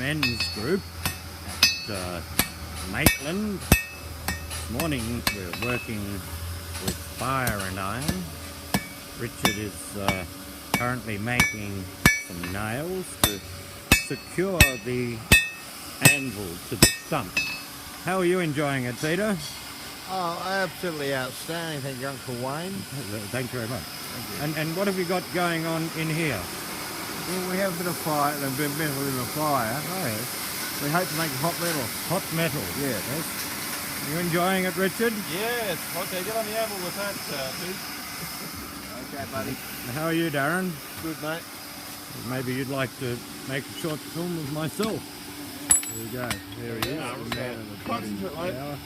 men's group at Maitland. This morning we're working with fire and iron. Richard is currently making some nails to secure the anvil to the stump. How are you enjoying it, Peter? Oh, absolutely outstanding. Thank you, Uncle Wayne. Thank you very much. Thank you. And what have you got going on in here? Well, we have a bit of fire, a bit of metal in the fire. Oh, yes. We hope to make hot metal. Hot metal. Yes. Yes. You enjoying it, Richard? Yes. Okay, get on the anvil with that, Pete. Okay, buddy. How are you, Darren? Good, mate. Maybe you'd like to make a short film of myself. There we go. There he is. Concentrate, mate.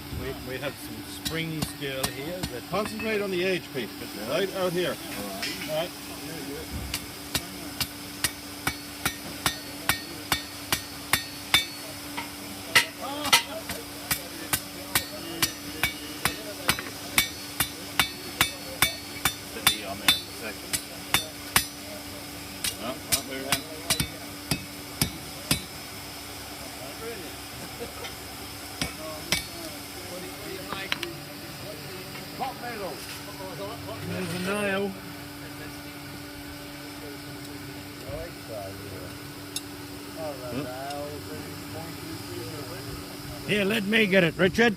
We have some springy skill here. Concentrate on the edge, Pete. Right out here. All right. Steady on there for a second. No, move hand. Hot metal. There's a nail. Here, let me get it, Richard.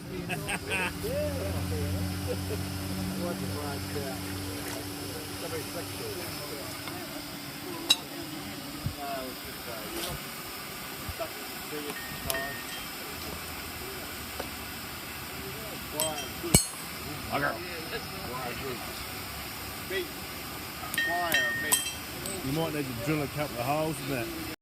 You might need to drill a couple of holes in that.